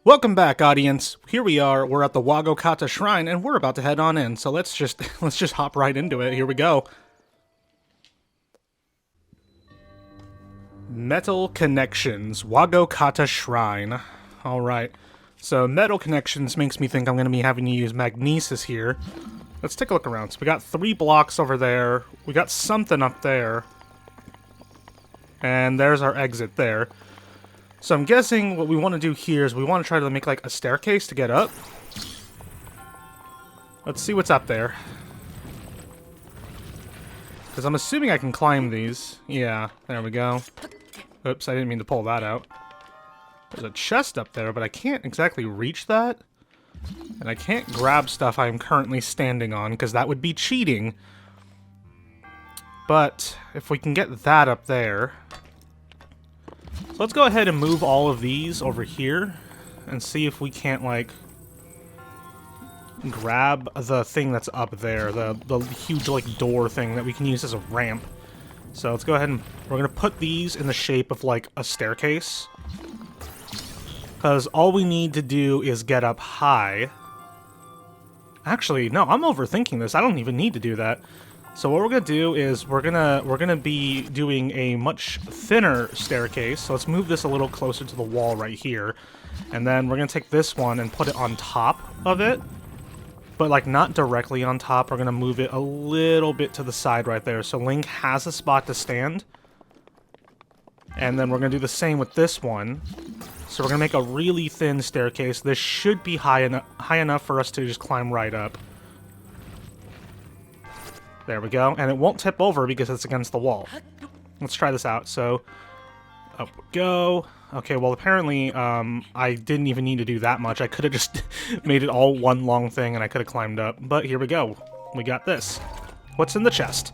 Welcome back, audience. Here we are. We're at the Wagokata Shrine, and we're about to head on in. So let's just hop right into it. Here we go. Metal Connections, Wagokata Shrine. All right. So Metal Connections makes me think I'm going to be having to use Magnesis here. Let's take a look around. So we got 3 blocks over there. We got something up there. And there's our exit there. So I'm guessing what we want to do here is we want to try to make like a staircase to get up. Let's see what's up there. Because I'm assuming I can climb these. Yeah, there we go. Oops, I didn't mean to pull that out. There's a chest up there, but I can't exactly reach that. And I can't grab stuff I'm currently standing on, because that would be cheating. But if we can get that up there... So let's go ahead and move all of these over here and see if we can't, like, grab the thing that's up there, the huge, like, door thing that we can use as a ramp. So let's go ahead and we're going to put these in the shape of, like, a staircase. Because all we need to do is get up high. Actually, no, I'm overthinking this. I don't even need to do that. So what we're gonna do is we're gonna be doing a much thinner staircase. So let's move this a little closer to the wall right here, and then we're gonna take this one and put it on top of it, but like not directly on top. We're gonna move it a little bit to the side right there, so Link has a spot to stand. And then we're gonna do the same with this one. So we're gonna make a really thin staircase. This should be high enough for us to just climb right up. There we go, and it won't tip over because it's against the wall. Let's try this out. So, up we go. Okay, well apparently I didn't even need to do that much. I could have just made it all one long thing and I could have climbed up. But here we go. We got this. What's in the chest?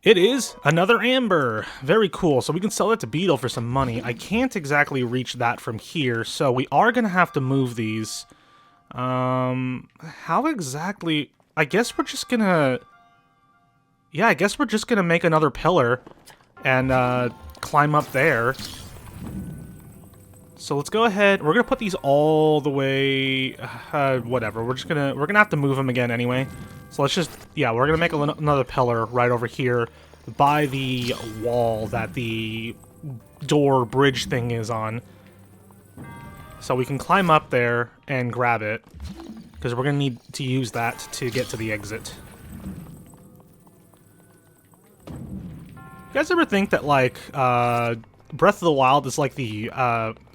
It is another amber. Very cool. So we can sell it to Beetle for some money. I can't exactly reach that from here, so we are going to have to move these. How exactly... I guess we're just gonna... Yeah, I guess we're just gonna make another pillar and climb up there. So let's go ahead. We're gonna put these all the way. Whatever. We're gonna have to move them again anyway. So let's just we're gonna make another pillar right over here by the wall that the door bridge thing is on. So we can climb up there and grab it because we're gonna need to use that to get to the exit. You guys ever think that, like, Breath of the Wild is like the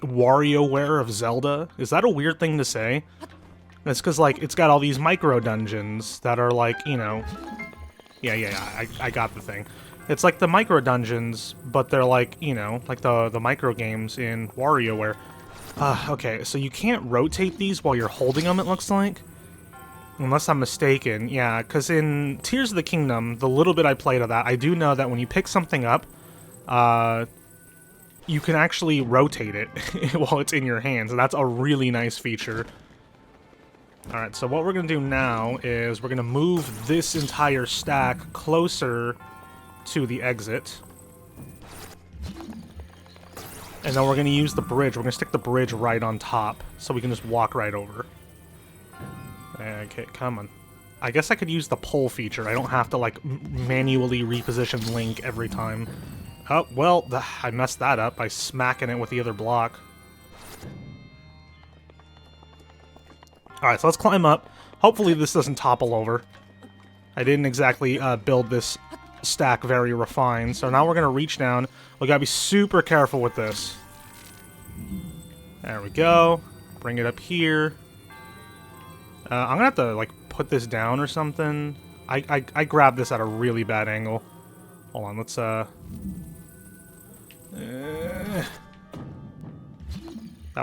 WarioWare of Zelda? Is that a weird thing to say? It's because, like, it's got all these micro-dungeons that are, like, you know... I got the thing. It's like the micro-dungeons, but they're, like, you know, like the micro-games in WarioWare. Okay, so you can't rotate these while you're holding them, it looks like? Unless I'm mistaken, yeah, because in Tears of the Kingdom, the little bit I played of that, I do know that when you pick something up, you can actually rotate it while it's in your hands, and that's a really nice feature. Alright, so what we're going to do now is we're going to move this entire stack closer to the exit. And then we're going to use the bridge. We're going to stick the bridge right on top, so we can just walk right over. Okay, come on. I guess I could use the pull feature. I don't have to, like, manually reposition Link every time. Oh, well, I messed that up by smacking it with the other block. Alright, so let's climb up. Hopefully this doesn't topple over. I didn't exactly build this stack very refined, so now we're going to reach down. We gotta be super careful with this. There we go. Bring it up here. I'm gonna have to, like, put this down or something. I grabbed this at a really bad angle. Hold on, let's, That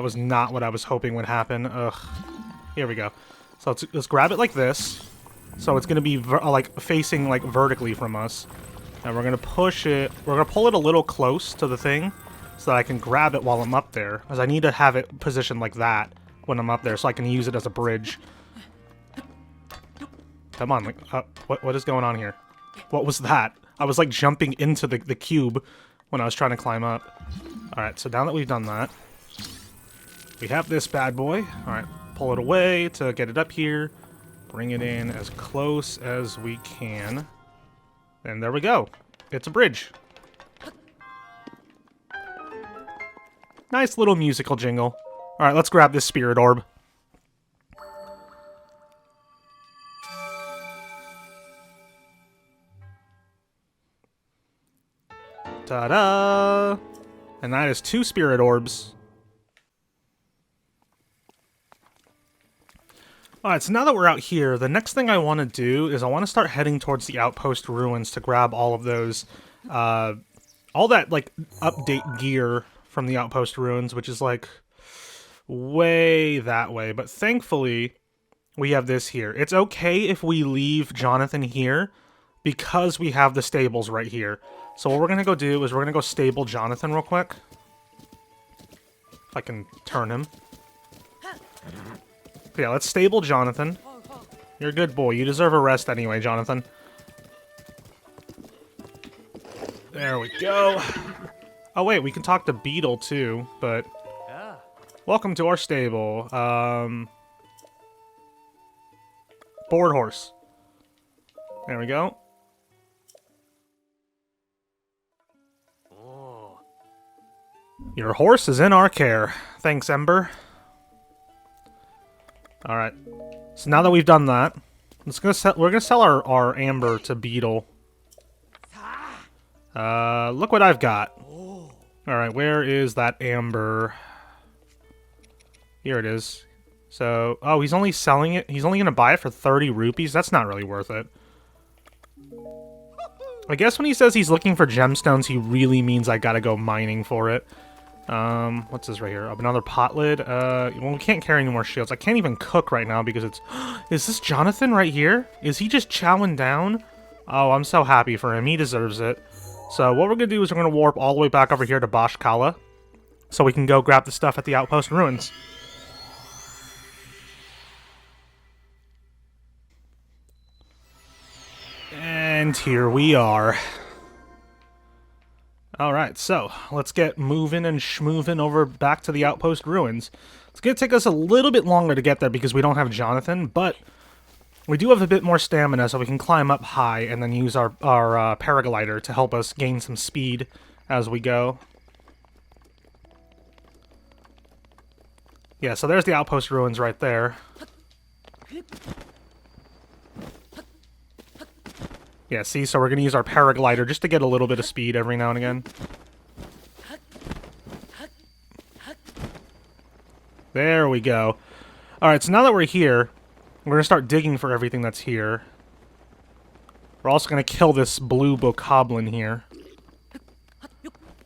was not what I was hoping would happen. Ugh. Here we go. So let's grab it like this. So it's gonna be, like, facing, like, vertically from us. And we're gonna push it... We're gonna pull it a little close to the thing so that I can grab it while I'm up there. Because I need to have it positioned like that when I'm up there so I can use it as a bridge. Come on, like, what is going on here? What was that? I was, like, jumping into the cube when I was trying to climb up. Alright, so now that we've done that, We have this bad boy. Alright, pull it away to get it up here. Bring it in as close as we can. And there we go. It's a bridge. Nice little musical jingle. Alright, let's grab this spirit orb. Ta-da! And that is 2 spirit orbs. Alright, so now that we're out here, the next thing I want to do is I want to start heading towards the outpost ruins to grab all of those, all that, like, update gear from the outpost ruins, which is, like, way that way. But thankfully, we have this here. It's okay if we leave Jonathan here, because we have the stables right here. So what we're going to go do is we're going to go stable Jonathan real quick. If I can turn him. Yeah, let's stable Jonathan. You're a good boy. You deserve a rest anyway, Jonathan. There we go. Oh, wait, we can talk to Beetle, too, but... Welcome to our stable. Board horse. There we go. Your horse is in our care. Thanks, Ember. Alright. So now that we've done that, we're gonna sell our Amber to Beetle. Look what I've got. Alright, where is that Amber? Here it is. So, oh, he's only selling it. He's only gonna buy it for 30 rupees. That's not really worth it. I guess when he says he's looking for gemstones, he really means I gotta go mining for it. What's this right here? Oh, another pot lid. Well, we can't carry any more shields. I can't even cook right now because it's... Is this Jonathan right here? Is he just chowing down? Oh, I'm so happy for him. He deserves it. So what we're gonna do is we're gonna warp all the way back over here to Bashkala, so we can go grab the stuff at the outpost ruins. And here we are. Alright, so let's get moving and schmoving over back to the outpost ruins. It's going to take us a little bit longer to get there because we don't have Jonathan, but we do have a bit more stamina, so we can climb up high and then use our paraglider to help us gain some speed as we go. Yeah, so there's the outpost ruins right there. Yeah, see, so we're going to use our paraglider just to get a little bit of speed every now and again. There we go. Alright, so now that we're here, we're going to start digging for everything that's here. We're also going to kill this blue bokoblin here.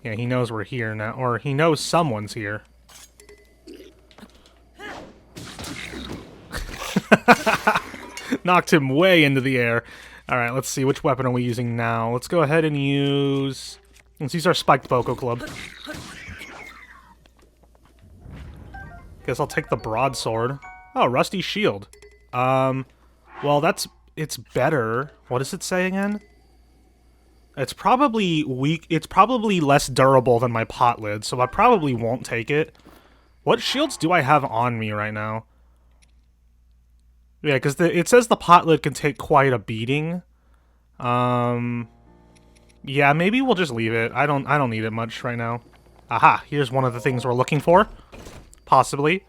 Yeah, he knows we're here now, or he knows someone's here. Knocked him way into the air. Alright, let's see, which weapon are we using now? Let's go ahead and use... Let's use our spiked Boko Club. Guess I'll take the broadsword. Oh, rusty shield. Well, it's better. What does it say again? It's probably weak. It's probably less durable than my pot lid, so I probably won't take it. What shields do I have on me right now? Yeah, because it says the pot lid can take quite a beating. Yeah, maybe we'll just leave it. I don't need it much right now. Aha, here's one of the things we're looking for. Possibly.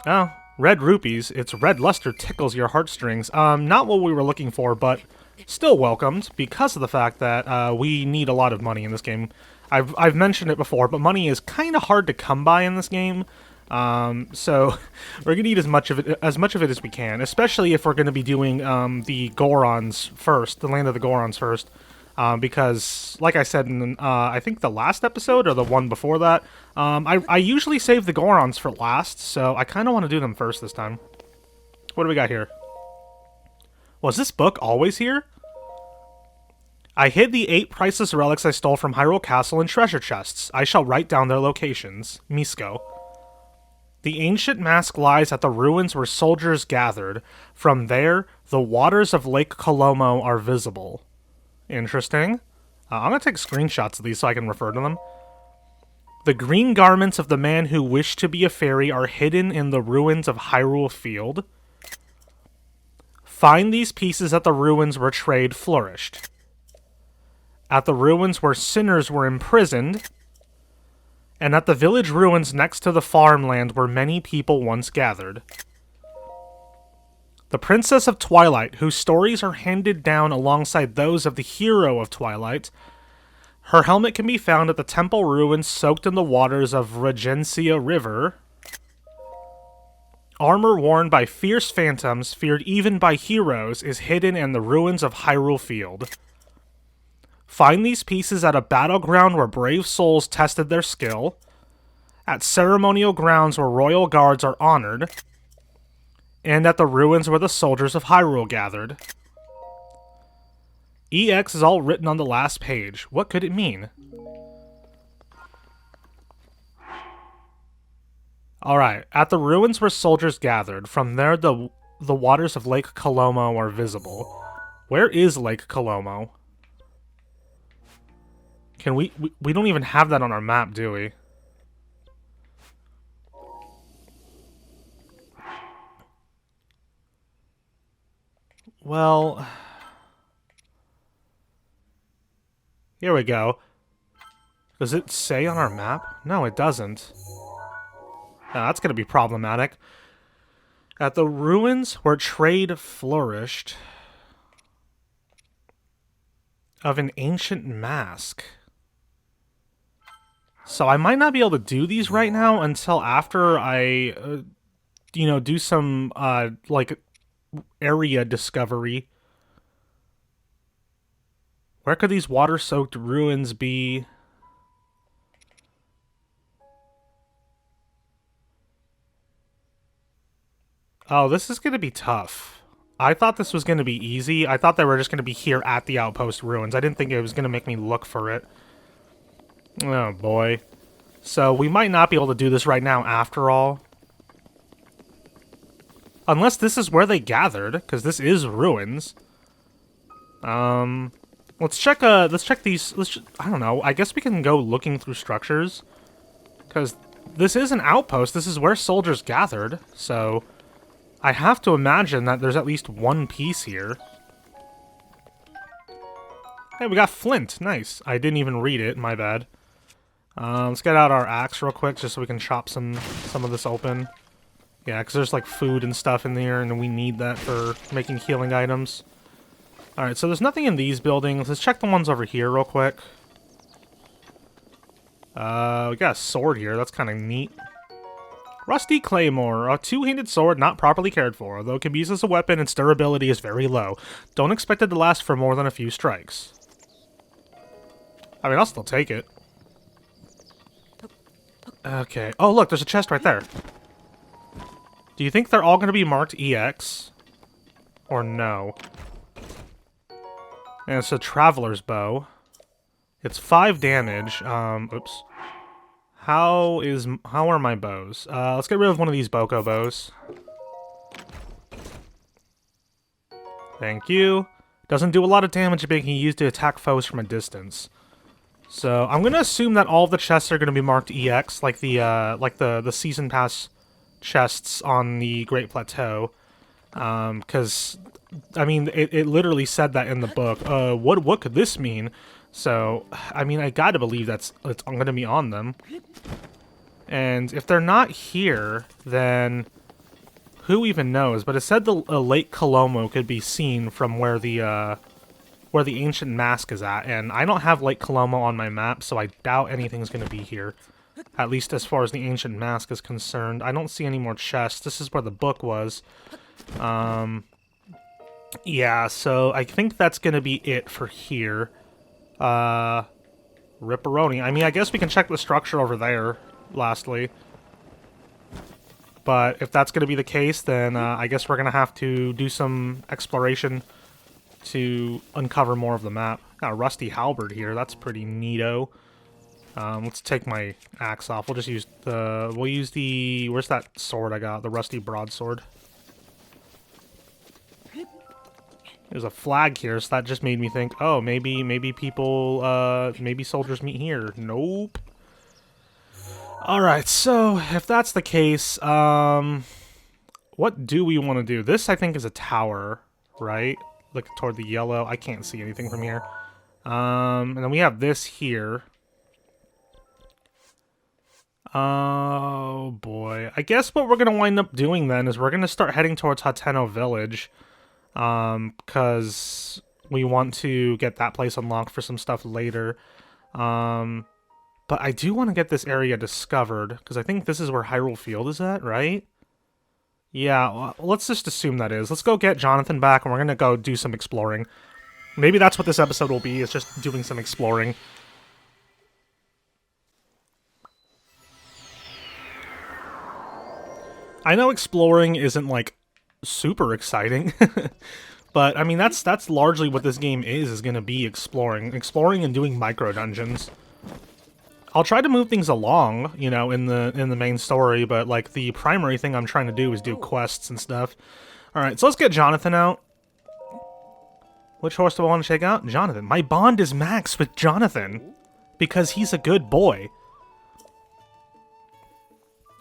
Oh, red rupees. Its red luster tickles your heartstrings. Not what we were looking for, but still welcomed because of the fact that we need a lot of money in this game. I've mentioned it before, but money is kind of hard to come by in this game. So we're gonna eat as much of it as we can, especially if we're gonna be doing the Gorons first, the Land of the Gorons first, because like I said in I think the last episode or the one before that, I usually save the Gorons for last, so I kind of want to do them first this time. What do we got here? Was this book always here? I hid the 8 priceless relics I stole from Hyrule Castle in treasure chests. I shall write down their locations. Misko. The ancient mask lies at the ruins where soldiers gathered. From there, the waters of Lake Colomo are visible. Interesting. I'm going to take screenshots of these so I can refer to them. The green garments of the man who wished to be a fairy are hidden in the ruins of Hyrule Field. Find these pieces at the ruins where trade flourished. At the ruins where sinners were imprisoned. And at the village ruins next to the farmland where many people once gathered. The Princess of Twilight, whose stories are handed down alongside those of the hero of Twilight. Her helmet can be found at the temple ruins soaked in the waters of Regencia River. Armor worn by fierce phantoms, feared even by heroes, is hidden in the ruins of Hyrule Field. Find these pieces at a battleground where brave souls tested their skill, at ceremonial grounds where royal guards are honored, and at the ruins where the soldiers of Hyrule gathered. EX is all written on the last page. What could it mean? Alright, at the ruins where soldiers gathered, from there the waters of Lake Colomo are visible. Where is Lake Colomo? Can we don't even have that on our map, do we? Well, here we go. Does it say on our map? No, it doesn't. Now, that's going to be problematic. At the ruins where trade flourished of an ancient mask. So I might not be able to do these right now until after I, do some, like, area discovery. Where could these water-soaked ruins be? Oh, this is going to be tough. I thought this was going to be easy. I thought they were just going to be here at the outpost ruins. I didn't think it was going to make me look for it. Oh, boy. So, we might not be able to do this right now after all. Unless this is where they gathered, because this is ruins. Let's check these, I don't know, I guess we can go looking through structures. Because this is an outpost, this is where soldiers gathered, so I have to imagine that there's at least one piece here. Hey, we got flint, nice. I didn't even read it, my bad. Let's get out our axe real quick, just so we can chop some of this open. Yeah, because there's like food and stuff in there, and we need that for making healing items. Alright, so there's nothing in these buildings. Let's check the ones over here real quick. We got a sword here. That's kind of neat. Rusty Claymore. A two-handed sword not properly cared for. Though it can be used as a weapon, its durability is very low. Don't expect it to last for more than a few strikes. I mean, I'll still take it. Okay. Oh, look, there's a chest right there. Do you think they're all going to be marked EX? Or no? And it's a Traveler's Bow. It's 5 damage. Oops. How are my bows? Let's get rid of one of these Boko bows. Thank you. Doesn't do a lot of damage, but can be used to attack foes from a distance. So I'm gonna assume that all the chests are gonna be marked EX, like the season pass chests on the Great Plateau. Because I mean, it literally said that in the book. What could this mean? So, I mean, I gotta believe it's gonna be on them. And if they're not here, then who even knows? But it said the Lake Colomo could be seen from where the ancient mask is at, and I don't have Lake Colomo on my map, so I doubt anything's gonna be here. At least as far as the ancient mask is concerned. I don't see any more chests. This is where the book was. Yeah, so I think that's gonna be it for here. Ripperoni. I mean, I guess we can check the structure over there, lastly. But if that's going to be the case, then I guess we're going to have to do some exploration to uncover more of the map. Got a rusty halberd here. That's pretty neato. Let's take my axe off. We'll just use the... We'll use the... Where's that sword I got? The rusty broadsword. There's a flag here, so that just made me think, oh, maybe people, maybe soldiers meet here. Nope. Alright, so if that's the case, what do we want to do? This, I think, is a tower, right? Look toward the yellow. I can't see anything from here. And then we have this here. Oh, boy. I guess what we're going to wind up doing then is we're going to start heading towards Hateno Village. Because we want to get that place unlocked for some stuff later. But I do want to get this area discovered, because I think this is where Hyrule Field is at, right? Yeah, well, let's just assume that is. Let's go get Jonathan back, and we're going to go do some exploring. Maybe that's what this episode will be, is just doing some exploring. I know exploring isn't, like, super exciting, but, I mean, that's largely what this game is going to be exploring. Exploring and doing micro-dungeons. I'll try to move things along, you know, in the main story, but, like, the primary thing I'm trying to do is do quests and stuff. Alright, so let's get Jonathan out. Which horse do I want to check out? Jonathan. My bond is max with Jonathan, because he's a good boy.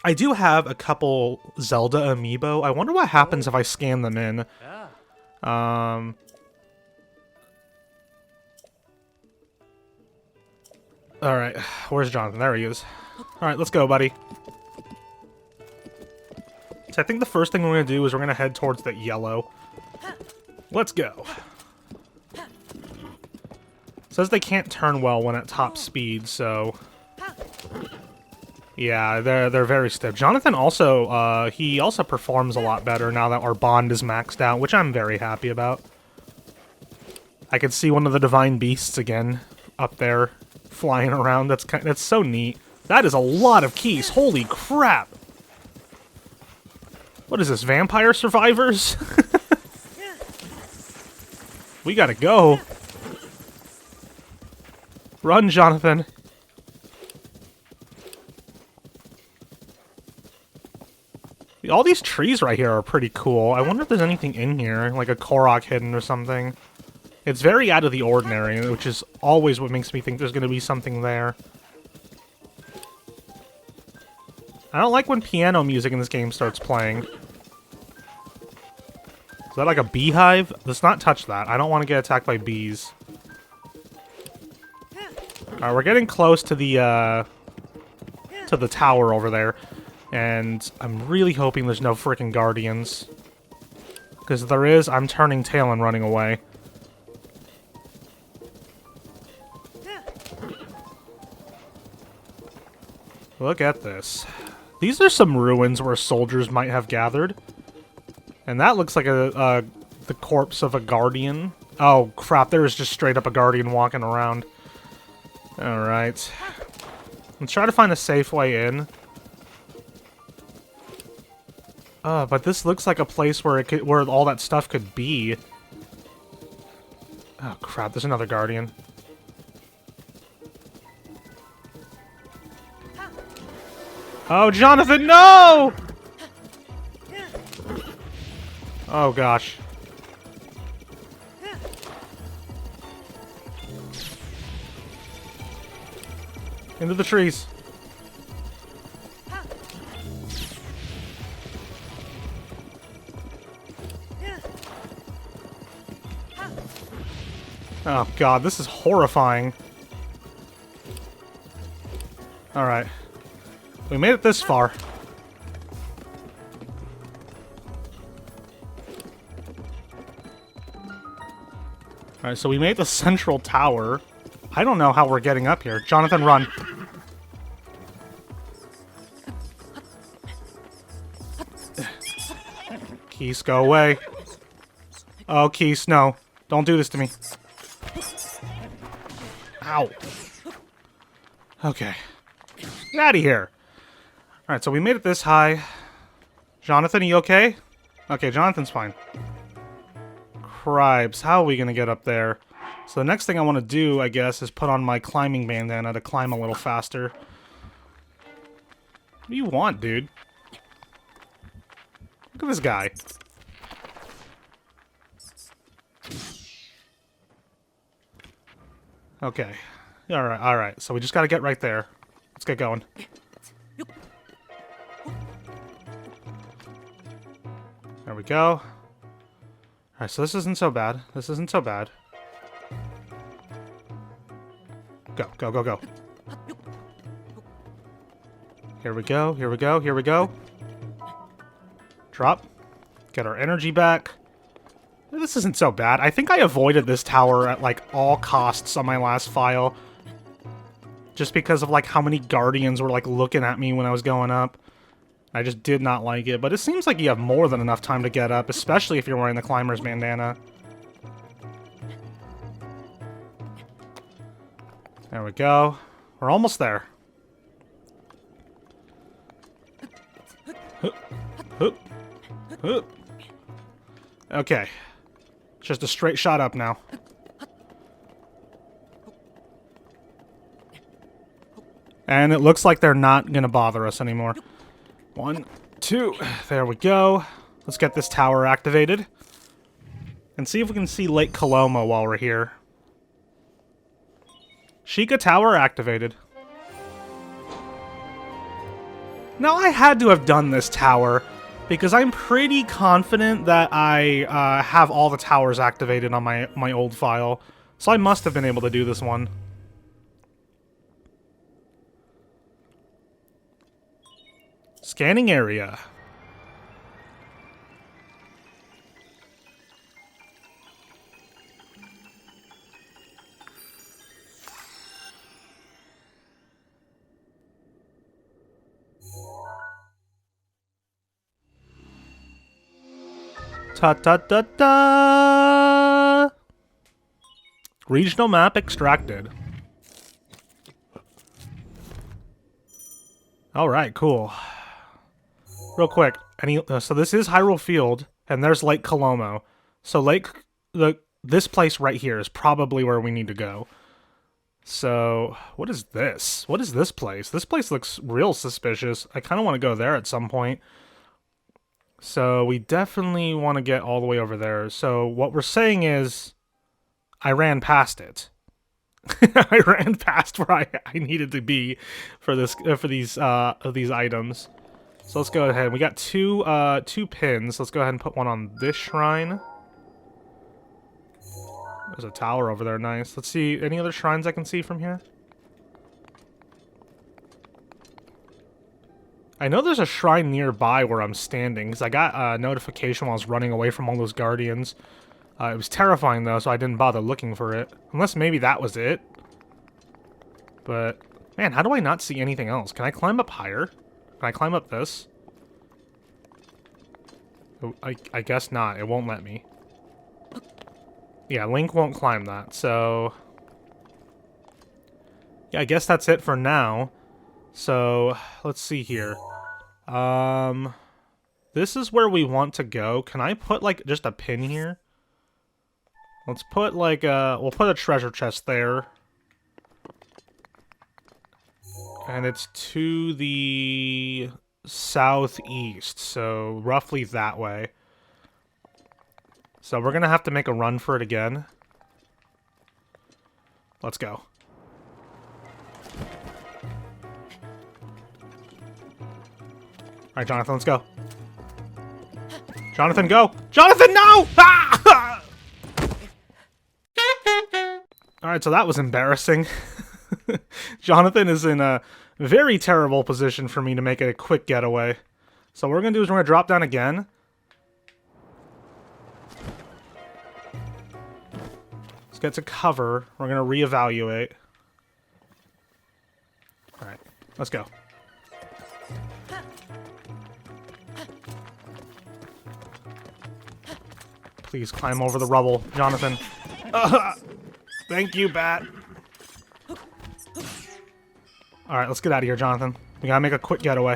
I do have a couple Zelda amiibo. I wonder what happens if I scan them in. Alright, where's Jonathan? There he is. Alright, let's go, buddy. So I think the first thing we're going to do is we're going to head towards that yellow. Let's go. It says they can't turn well when at top speed, so... Yeah, they're very stiff. Jonathan also, he also performs a lot better now that our bond is maxed out, which I'm very happy about. I could see one of the Divine Beasts again up there, flying around. That's so neat. That is a lot of keys. Holy crap! What is this, Vampire Survivors? We gotta go. Run, Jonathan. All these trees right here are pretty cool. I wonder if there's anything in here, like a Korok hidden or something. It's very out of the ordinary, which is always what makes me think there's going to be something there. I don't like when piano music in this game starts playing. Is that like a beehive? Let's not touch that. I don't want to get attacked by bees. Alright, we're getting close to the tower over there. And I'm really hoping there's no freaking guardians. Because if there is, I'm turning tail and running away. Look at this. These are some ruins where soldiers might have gathered. And that looks like the corpse of a guardian. Oh, crap, there is just straight up a guardian walking around. Alright. Let's try to find a safe way in. But this looks like a place where where all that stuff could be. Oh crap, there's another guardian. Oh, Jonathan, no! Oh gosh. Into the trees. Oh god, this is horrifying. Alright. We made it this far. Alright, so we made the central tower. I don't know how we're getting up here. Jonathan, run. Keys, go away. Oh, Keys, no. Don't do this to me. Ow. Okay. Get out of here. Alright, so we made it this high. Jonathan, are you okay? Okay, Jonathan's fine. Cripes, how are we gonna get up there? So the next thing I want to do, I guess, is put on my climbing bandana to climb a little faster. What do you want, dude? Look at this guy. Okay. Alright, alright. So we just gotta get right there. Let's get going. There we go. Alright, so this isn't so bad. This isn't so bad. Go, go, go, go. Here we go, here we go, here we go. Drop. Get our energy back. This isn't so bad. I think I avoided this tower at, like, all costs on my last file. Just because of, like, how many guardians were, like, looking at me when I was going up. I just did not like it. But it seems like you have more than enough time to get up, especially if you're wearing the climber's bandana. There we go. We're almost there. Okay. Just a straight shot up now. And it looks like they're not gonna bother us anymore. 1, 2, there we go. Let's get this tower activated. And see if we can see Lake Coloma while we're here. Sheikah Tower activated. Now, I had to have done this tower, because I'm pretty confident that I have all the towers activated on my old file. So I must have been able to do this one. Scanning area. Ta-ta-ta-ta! Regional map extracted. Alright, cool. Real quick, so this is Hyrule Field, and there's Lake Colomo. So this place right here is probably where we need to go. So, what is this? What is this place? This place looks real suspicious. I kind of want to go there at some point. So, we definitely want to get all the way over there. So, what we're saying is, I ran past it. I ran past where I needed to be for these items. So let's go ahead. We got two pins. Let's go ahead and put one on this shrine. There's a tower over there. Nice. Let's see. Any other shrines I can see from here? I know there's a shrine nearby where I'm standing, because I got a notification while I was running away from all those guardians. It was terrifying, though, so I didn't bother looking for it. Unless maybe that was it. But, man, how do I not see anything else? Can I climb up higher? Can I climb up this? I guess not. It won't let me. Yeah, Link won't climb that, so... yeah, I guess that's it for now. So, let's see here. This is where we want to go. Can I put, like, just a pin here? Let's put, like, we'll put a treasure chest there. And it's to the southeast, so roughly that way. So we're gonna have to make a run for it again. Let's go. Alright, Jonathan, let's go. Jonathan, go! Jonathan, no! Ah! Alright, so that was embarrassing. Jonathan is in a very terrible position for me to make a quick getaway. So what we're going to do is we're going to drop down again. Let's get to cover. We're going to reevaluate. Alright, let's go. Please climb over the rubble, Jonathan. Thank you, Bat. Alright, let's get out of here, Jonathan. We gotta make a quick getaway.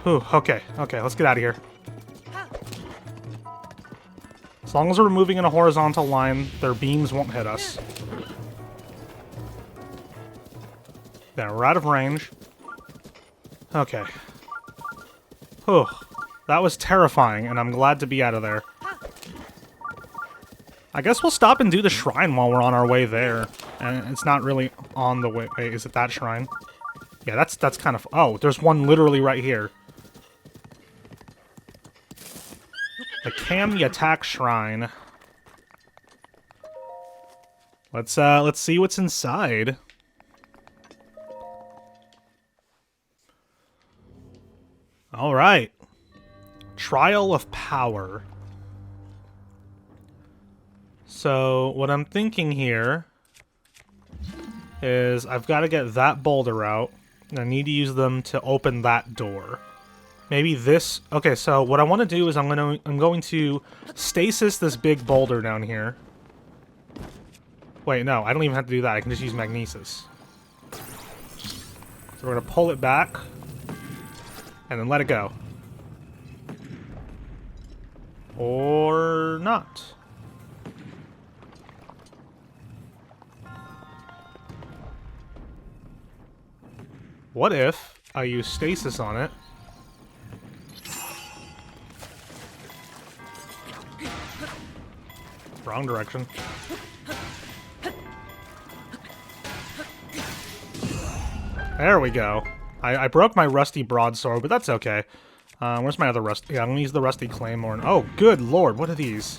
Whew, okay, let's get out of here. As long as we're moving in a horizontal line, their beams won't hit us. There, we're out of range. Okay. Whew, that was terrifying, and I'm glad to be out of there. I guess we'll stop and do the shrine while we're on our way there. And it's not really on the way. Wait, is it that shrine? Yeah, that's kind of... Oh, there's one literally right here. The Kamyatak Shrine. Let's see what's inside. All right. Trial of Power. So, what I'm thinking here is I've got to get that boulder out, and I need to use them to open that door. Maybe this... Okay, so what I want to do is I'm going to stasis this big boulder down here. Wait, no, I don't even have to do that. I can just use magnesis. So we're going to pull it back, and then let it go. Or not. What if I use stasis on it? Wrong direction. There we go. I broke my rusty broadsword, but that's okay. Where's my other rusty? Yeah, I'm gonna use the rusty claymore. Oh, good lord, what are these?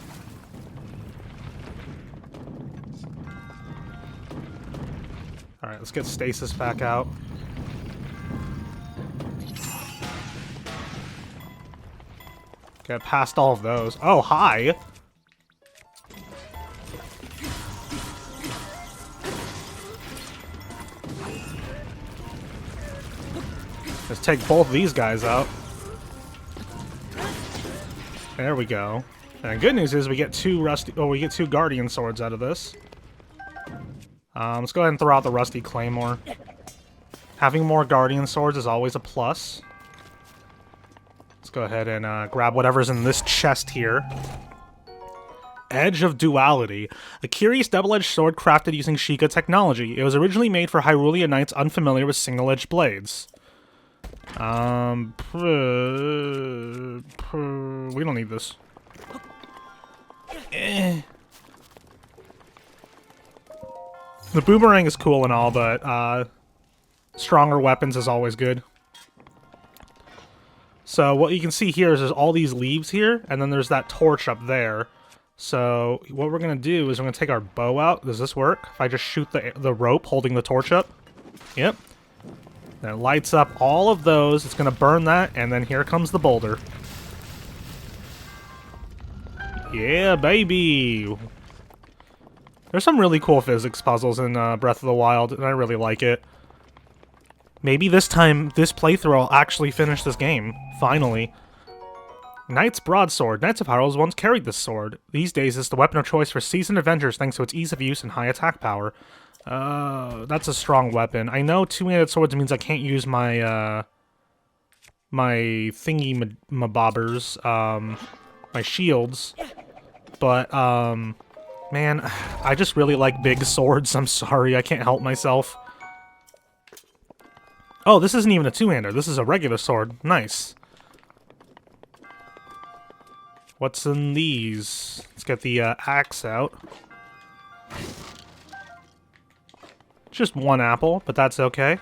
Alright, let's get stasis back out. Get past all of those. Oh, hi! Let's take both these guys out. There we go. And the good news is we get two guardian swords out of this. Let's go ahead and throw out the rusty claymore. Having more guardian swords is always a plus. Let's go ahead and grab whatever's in this chest here. Edge of Duality. A curious double-edged sword crafted using Sheikah technology. It was originally made for Hyrulean knights unfamiliar with single-edged blades. We don't need this. The boomerang is cool and all, but stronger weapons is always good. So what you can see here is there's all these leaves here, and then there's that torch up there. So what we're going to do is we're going to take our bow out. Does this work? If I just shoot the rope holding the torch up? Yep. Then it lights up all of those. It's going to burn that, and then here comes the boulder. Yeah, baby! There's some really cool physics puzzles in Breath of the Wild, and I really like it. Maybe this time, this playthrough, I'll actually finish this game. Finally. Knight's Broadsword. Knights of Hyrule once carried this sword. These days, it's the weapon of choice for seasoned adventurers thanks to its ease of use and high attack power. That's a strong weapon. I know two-handed swords means I can't use my, my thingy-mabobbers, my shields. But, man, I just really like big swords. I'm sorry, I can't help myself. Oh, this isn't even a two-hander. This is a regular sword. Nice. What's in these? Let's get the axe out. Just one apple, but that's okay.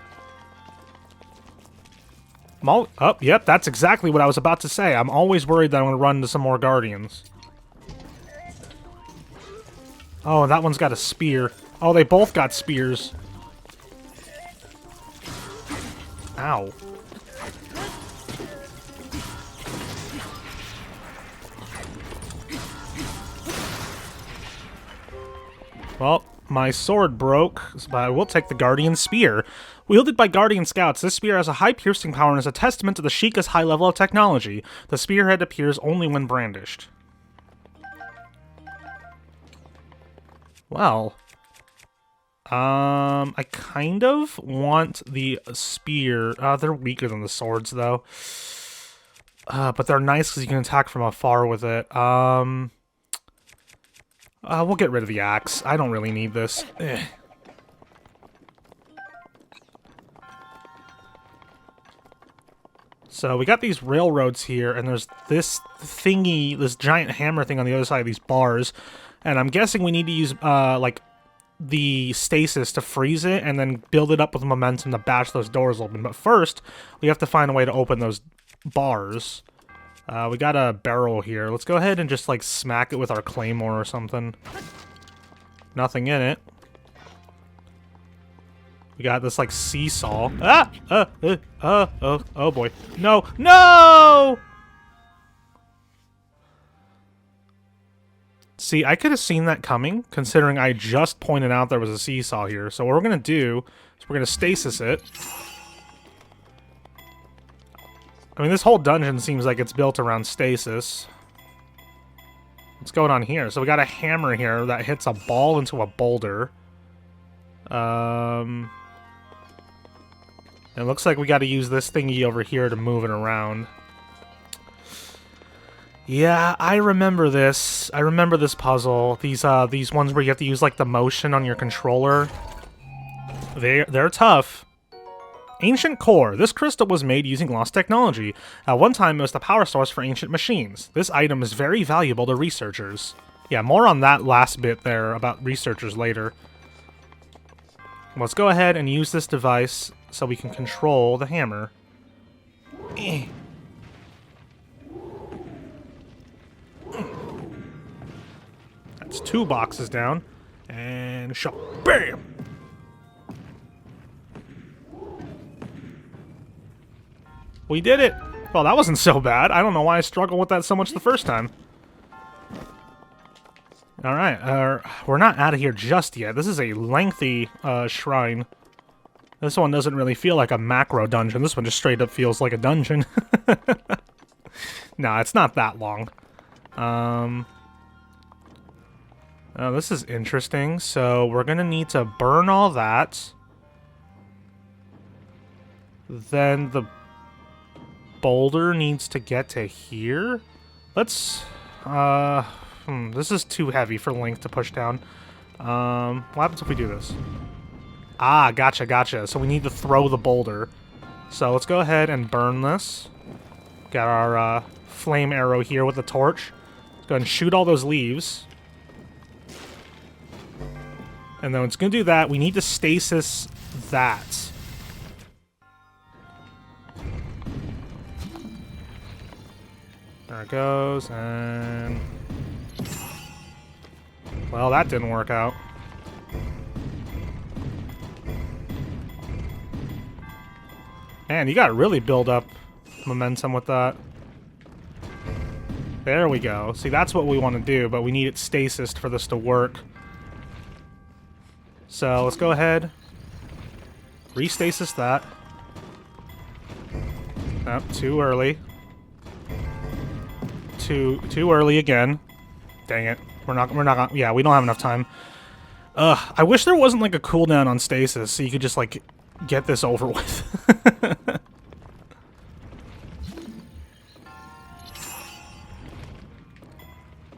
Oh, yep, that's exactly what I was about to say. I'm always worried that I'm going to run into some more guardians. Oh, that one's got a spear. Oh, they both got spears. Ow. Well, my sword broke, but I will take the Guardian Spear. Wielded by Guardian Scouts, this spear has a high piercing power and is a testament to the Sheikah's high level of technology. The spearhead appears only when brandished. Well, I kind of want the spear. They're weaker than the swords, though. But they're nice because you can attack from afar with it. We'll get rid of the axe. I don't really need this. Ugh. So we got these railroads here, and there's this thingy, this giant hammer thing on the other side of these bars. And I'm guessing we need to use, like, the stasis to freeze it and then build it up with momentum to bash those doors open. But first, we have to find a way to open those bars. We got a barrel here. Let's go ahead and just, like, smack it with our claymore or something. Nothing in it. We got this, like, seesaw. Oh boy. No! No! See, I could have seen that coming, considering I just pointed out there was a seesaw here. So what we're going to do is we're going to stasis it. I mean, this whole dungeon seems like it's built around stasis. What's going on here? So we got a hammer here that hits a ball into a boulder. It looks like we got to use this thingy over here to move it around. Yeah, I remember this. I remember this puzzle. These ones where you have to use, like, the motion on your controller. They're tough. Ancient core. This crystal was made using lost technology. At one time, it was the power source for ancient machines. This item is very valuable to researchers. Yeah, more on that last bit there about researchers later. Let's go ahead and use this device so we can control the hammer. That's 2 boxes down. And shot. Bam! We did it! Well, that wasn't so bad. I don't know why I struggled with that so much the first time. Alright, we're not out of here just yet. This is a lengthy shrine. This one doesn't really feel like a macro dungeon. This one just straight up feels like a dungeon. No, it's not that long. Oh, this is interesting. So we're gonna need to burn all that. Then the boulder needs to get to here. Let's this is too heavy for Link to push down. What happens if we do this? Ah, gotcha. So we need to throw the boulder. So let's go ahead and burn this. Got our flame arrow here with the torch. Let's go ahead and shoot all those leaves. And then it's gonna do that. We need to stasis that. There it goes, and... well, that didn't work out. Man, you gotta really build up momentum with that. There we go. See, that's what we want to do, but we need it stasised for this to work. So, let's go ahead. Restasis that. Oh, too early. Too early again. Dang it. We're not gonna, yeah, we don't have enough time. I wish there wasn't like a cooldown on stasis so you could just like get this over with.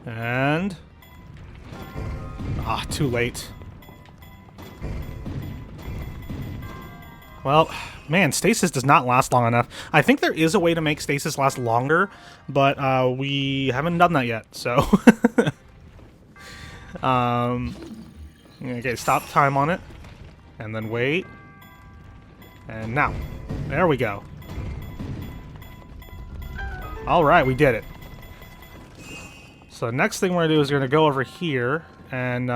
And too late. Well, man, stasis does not last long enough. I think there is a way to make stasis last longer, but we haven't done that yet, so... okay, stop time on it. And then wait. And now. There we go. Alright, we did it. So the next thing we're going to do is we're going to go over here and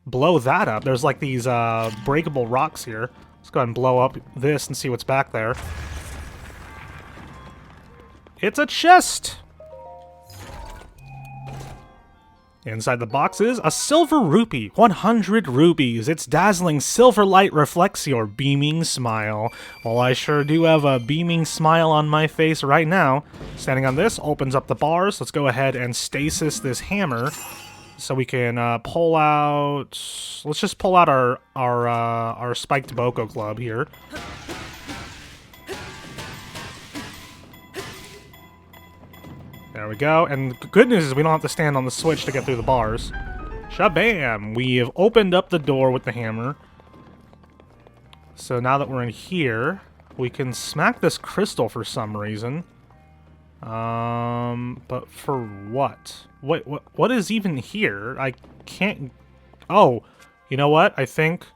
blow that up. There's like these breakable rocks here. Let's go ahead and blow up this and see what's back there. It's a chest! Inside the box is a silver rupee. 100 rupees. Its dazzling silver light reflects your beaming smile. Well, I sure do have a beaming smile on my face right now. Standing on this opens up the bars. Let's go ahead and stasis this hammer. So we can pull out... let's just pull out our spiked Boko club here. There we go. And the good news is we don't have to stand on the switch to get through the bars. Shabam! We have opened up the door with the hammer. So now that we're in here, we can smack this crystal for some reason. But for what? What is even here? I can't Oh, you know what? I think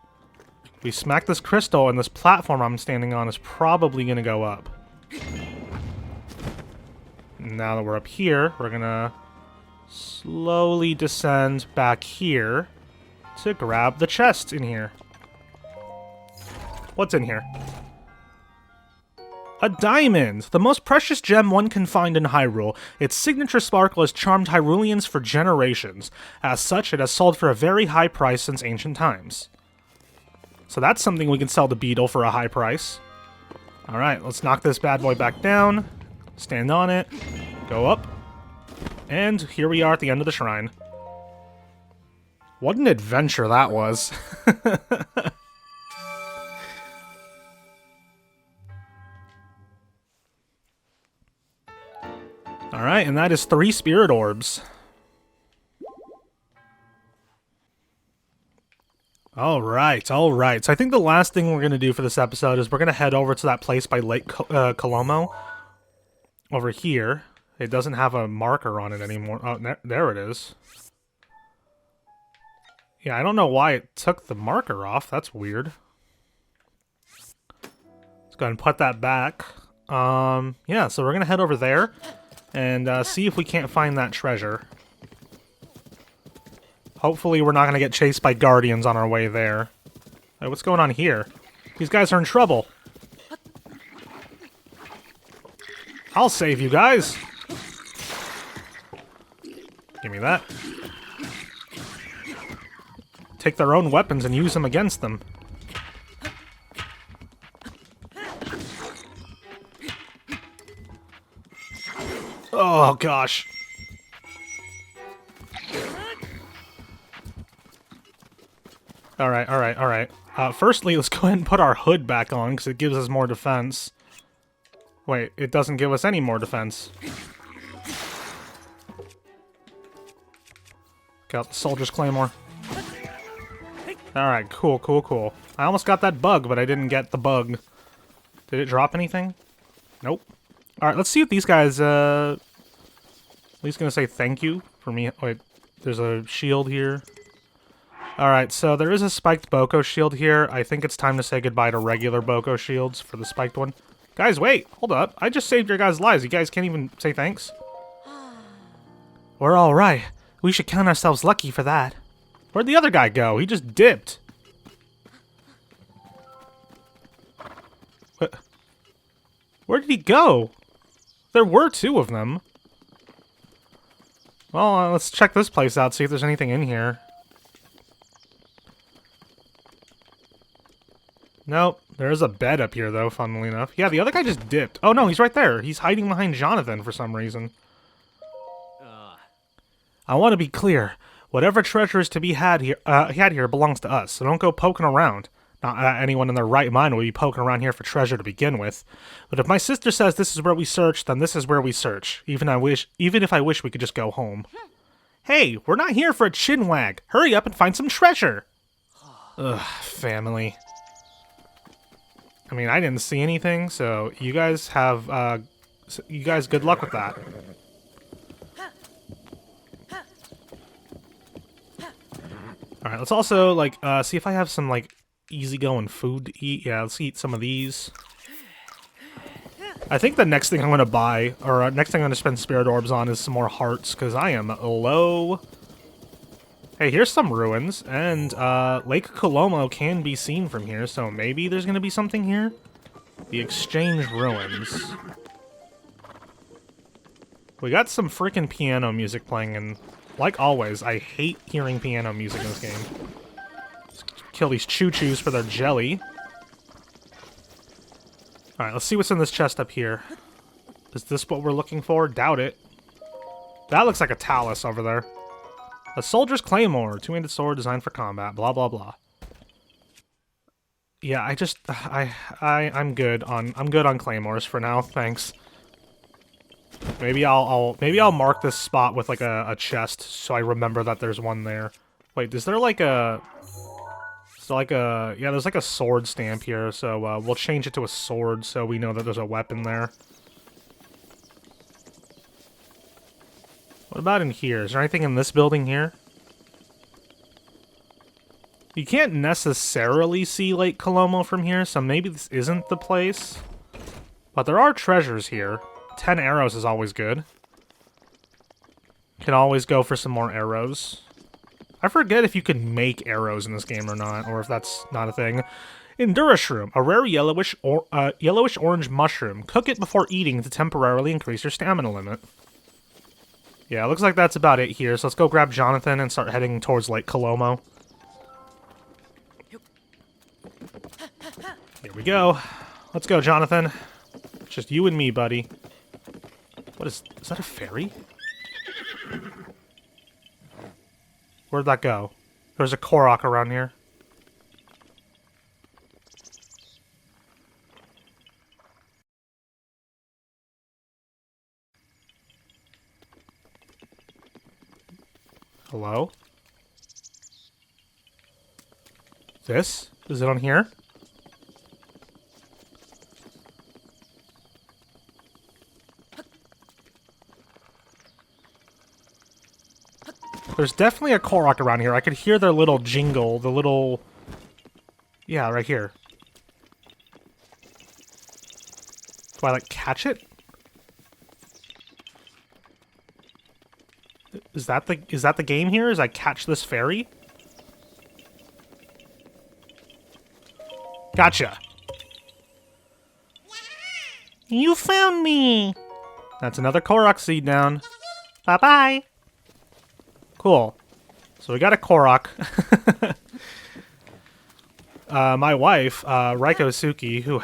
we smack this crystal and this platform I'm standing on is probably going to go up. Now that we're up here, we're going to slowly descend back here to grab the chest in here. What's in here? A diamond! The most precious gem one can find in Hyrule. Its signature sparkle has charmed Hyruleans for generations. As such, it has sold for a very high price since ancient times. So that's something we can sell to Beetle for a high price. Alright, let's knock this bad boy back down. Stand on it. Go up. And here we are at the end of the shrine. What an adventure that was. Alright, and that is 3 spirit orbs. Alright, alright. So I think the last thing we're going to do for this episode is we're going to head over to that place by Lake Colomo. Over here. It doesn't have a marker on it anymore. Oh, there it is. Yeah, I don't know why it took the marker off. That's weird. Let's go ahead and put that back. Yeah, so we're going to head over there. And see if we can't find that treasure. Hopefully we're not going to get chased by guardians on our way there. Hey, what's going on here? These guys are in trouble. I'll save you guys. Give me that. Take their own weapons and use them against them. Oh, gosh. Alright, alright, alright. Firstly, let's go ahead and put our hood back on, because it gives us more defense. Wait, it doesn't give us any more defense. Got the Soldier's Claymore. Alright, cool, cool, cool. I almost got that bug, but I didn't get the bug. Did it drop anything? Nope. Alright, let's see if these guys, at least gonna say thank you for me. Wait, there's a shield here. Alright, so there is a spiked Boko shield here. I think it's time to say goodbye to regular Boko shields for the spiked one. Guys, wait! Hold up. I just saved your guys' lives. You guys can't even say thanks? We're alright. We should count ourselves lucky for that. Where'd the other guy go? He just dipped. What? Where did he go? There were 2 of them. Well, let's check this place out, see if there's anything in here. Nope. There is a bed up here, though, funnily enough. Yeah, the other guy just dipped. Oh, no, he's right there. He's hiding behind Jonathan for some reason. I want to be clear. Whatever treasure is to be had here belongs to us, so don't go poking around. Not anyone in their right mind will be poking around here for treasure to begin with. But if my sister says this is where we search, then this is where we search. Even if I wish we could just go home. Hey, we're not here for a chinwag. Hurry up and find some treasure. Ugh, family. I mean, I didn't see anything, so you guys have, good luck with that. Alright, let's also, like, see if I have some, like, easygoing food to eat. Yeah, let's eat some of these. I think the next thing I'm going to buy, or next thing I'm going to spend spirit orbs on is some more hearts, because I am low. Hey, here's some ruins, and Lake Colomo can be seen from here, so maybe there's going to be something here? The Exchange Ruins. We got some freaking piano music playing, and like always, I hate hearing piano music in this game. Let's kill these choo-choos for their jelly. Alright, let's see what's in this chest up here. Is this what we're looking for? Doubt it. That looks like a talus over there. A soldier's claymore, two-handed sword designed for combat, blah blah blah. Yeah, I'm good on claymores for now, thanks. Maybe I'll mark this spot with like a chest so I remember that there's one there. Wait, is there like a yeah, there's like a sword stamp here, so we'll change it to a sword so we know that there's a weapon there. What about in here? Is there anything in this building here? You can't necessarily see Lake Colomo from here, so maybe this isn't the place. But there are treasures here. 10 arrows is always good. Can always go for some more arrows. I forget if you can make arrows in this game or not, or if that's not a thing. Endurashroom, a rare yellowish-orange mushroom. Cook it before eating to temporarily increase your stamina limit. Yeah, it looks like that's about it here, so let's go grab Jonathan and start heading towards Lake Colomo. Here we go. Let's go, Jonathan. Just you and me, buddy. What is that a fairy? Where'd that go? There's a Korok around here. Hello? This? Is it on here? There's definitely a Korok around here. I could hear their little jingle, the little... Yeah, right here. Do I, like, catch it? Is that the game here? Is I catch this fairy? Gotcha. You found me! That's another Korok seed down. Bye-bye! Cool. So we got a Korok. My wife, Raiko Suki, who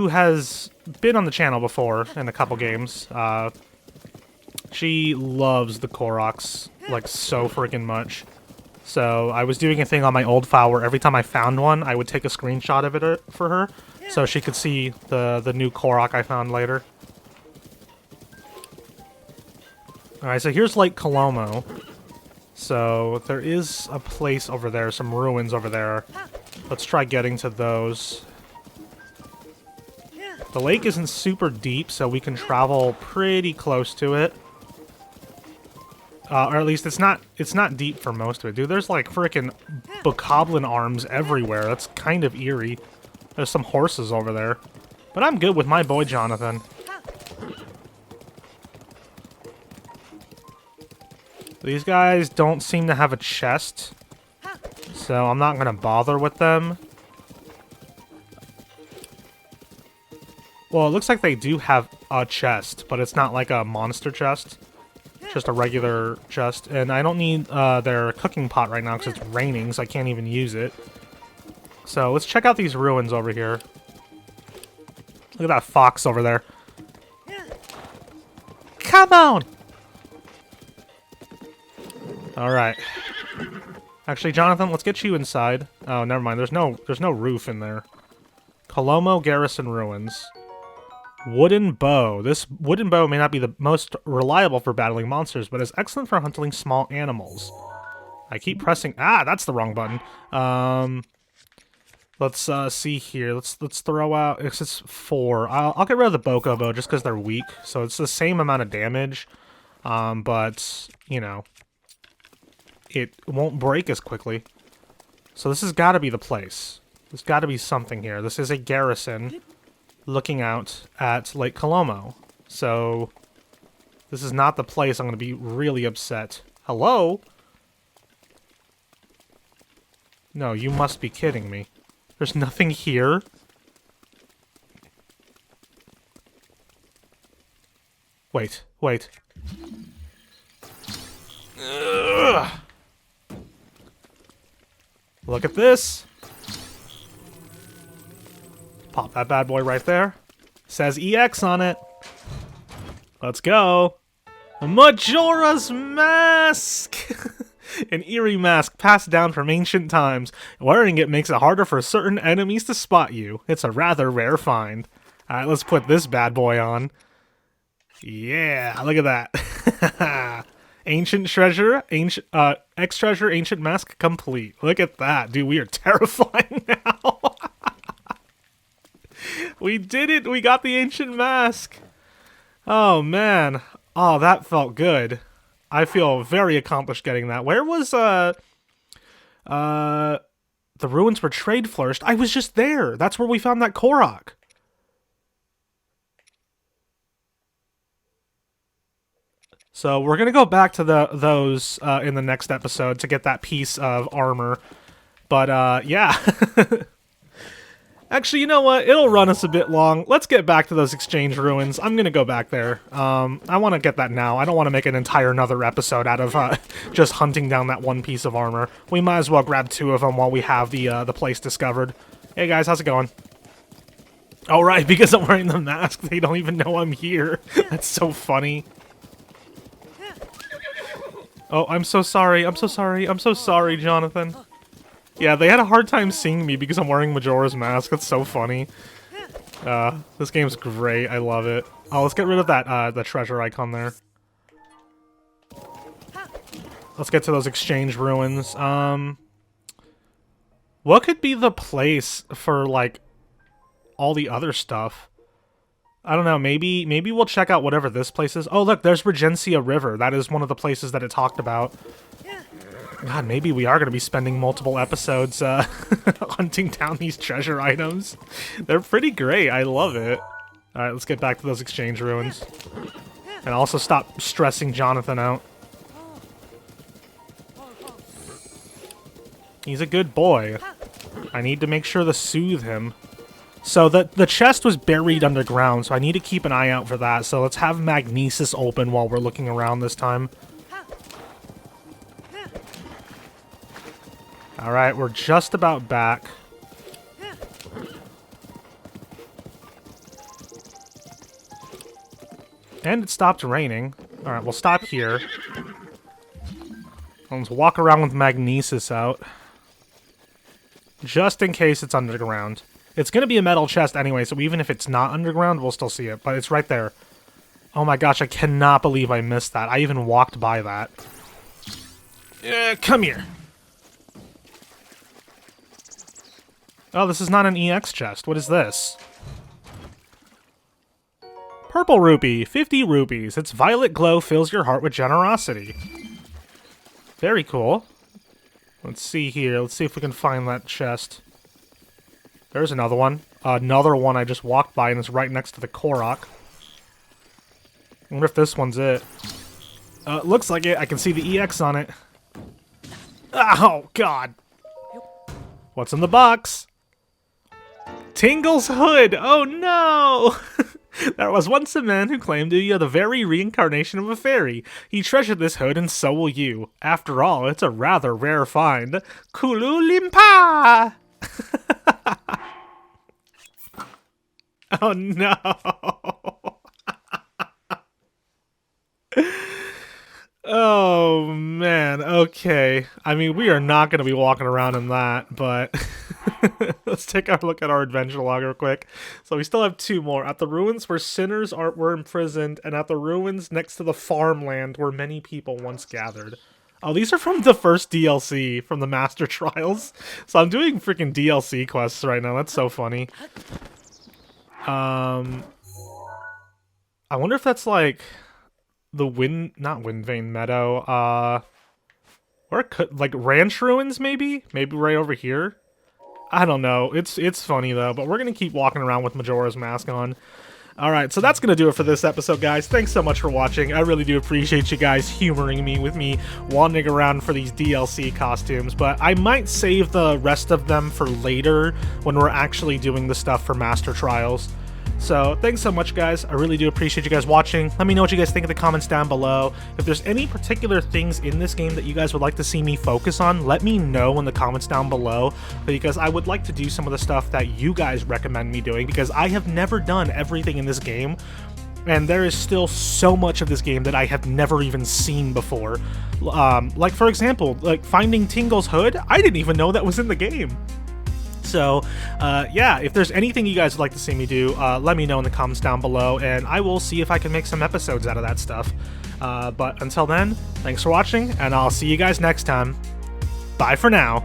has been on the channel before in a couple games, she loves the Koroks, like, so freaking much. So I was doing a thing on my old file where every time I found one, I would take a screenshot of it for her, so she could see the new Korok I found later. Alright, so here's Lake Colomo. So there is a place over there, some ruins over there. Let's try getting to those. The lake isn't super deep, so we can travel pretty close to it. Or at least it's not deep for most of it. Dude, there's like frickin' bokoblin arms everywhere. That's kind of eerie. There's some horses over there. But I'm good with my boy Jonathan. These guys don't seem to have a chest, so I'm not gonna bother with them. Well, it looks like they do have a chest, but it's not like a monster chest. Just a regular chest. And I don't need their cooking pot right now because it's raining, so I can't even use it. So let's check out these ruins over here. Look at that fox over there. Come on! Alright. Actually, Jonathan, let's get you inside. Oh, never mind. There's no roof in there. Colomo Garrison Ruins. Wooden bow. This wooden bow may not be the most reliable for battling monsters, but is excellent for hunting small animals. I keep pressing... Ah, that's the wrong button. Let's see here. Let's throw out... It's 4. I'll get rid of the Boko bow just because they're weak. So it's the same amount of damage. But, you know... It won't break as quickly. So this has got to be the place. There's got to be something here. This is a garrison looking out at Lake Colomo. So this is not the place. I'm going to be really upset. Hello? No, you must be kidding me. There's nothing here? Wait. Ugh. Look at this. Pop that bad boy right there. Says EX on it. Let's go. Majora's Mask! An eerie mask passed down from ancient times. Wearing it makes it harder for certain enemies to spot you. It's a rather rare find. Alright, let's put this bad boy on. Yeah, look at that. Ancient treasure, X treasure, ancient mask complete. Look at that. Dude, we are terrifying now. We did it. We got the ancient mask. Oh, man. Oh, that felt good. I feel very accomplished getting that. Where was, The ruins where trade flourished. I was just there. That's where we found that Korok. So we're going to go back to those in the next episode to get that piece of armor. But, yeah. Actually, you know what? It'll run us a bit long. Let's get back to those exchange ruins. I'm going to go back there. I want to get that now. I don't want to make an entire another episode out of just hunting down that one piece of armor. We might as well grab 2 of them while we have the place discovered. Hey guys, how's it going? Oh, right, because I'm wearing the mask, they don't even know I'm here. That's so funny. Oh, I'm so sorry. I'm so sorry. I'm so sorry, Jonathan. Yeah, they had a hard time seeing me because I'm wearing Majora's Mask. That's so funny. This game's great. I love it. Oh, let's get rid of that, the treasure icon there. Let's get to those exchange ruins. What could be the place for, like, all the other stuff? I don't know, maybe we'll check out whatever this place is. Oh, look, there's Regencia River. That is one of the places that it talked about. God, maybe we are going to be spending multiple episodes hunting down these treasure items. They're pretty great. I love it. Alright, let's get back to those exchange ruins. And also stop stressing Jonathan out. He's a good boy. I need to make sure to soothe him. So the chest was buried underground, so I need to keep an eye out for that. So let's have Magnesis open while we're looking around this time. Alright, we're just about back. And it stopped raining. Alright, we'll stop here. Let's walk around with Magnesis out. Just in case it's underground. It's going to be a metal chest anyway, so even if it's not underground, we'll still see it. But it's right there. Oh my gosh, I cannot believe I missed that. I even walked by that. Come here. Oh, this is not an EX chest. What is this? Purple rupee, 50 rupees. Its violet glow fills your heart with generosity. Very cool. Let's see here. Let's see if we can find that chest. There's another one. Another one I just walked by, and it's right next to the Korok. I wonder if this one's it. Looks like it. I can see the EX on it. Oh, God. What's in the box? Tingle's hood! Oh no! There was once a man who claimed to be the very reincarnation of a fairy. He treasured this hood, and so will you. After all, it's a rather rare find. Kululimpa! Oh no! Oh man, okay. I mean, we are not going to be walking around in that, but let's take a look at our adventure log real quick. So we still have 2 more. At the ruins where sinners were imprisoned, and at the ruins next to the farmland where many people once gathered. Oh, these are from the first DLC, from the Master Trials. So I'm doing freaking DLC quests right now. That's so funny. I wonder if that's like the not Windvane Meadow, or like Ranch Ruins, maybe right over here. I don't know. It's funny though, but we're gonna keep walking around with Majora's Mask on. Alright, so that's gonna do it for this episode, guys. Thanks so much for watching. I really do appreciate you guys humoring me with me wandering around for these DLC costumes, but I might save the rest of them for later when we're actually doing the stuff for Master Trials. So, thanks so much, guys. I really do appreciate you guys watching. Let me know what you guys think in the comments down below. If there's any particular things in this game that you guys would like to see me focus on, let me know in the comments down below, because I would like to do some of the stuff that you guys recommend me doing, because I have never done everything in this game, and there is still so much of this game that I have never even seen before. Like, for example, like finding Tingle's hood, I didn't even know that was in the game. So, yeah, if there's anything you guys would like to see me do, let me know in the comments down below, and I will see if I can make some episodes out of that stuff. But until then, thanks for watching, and I'll see you guys next time. Bye for now.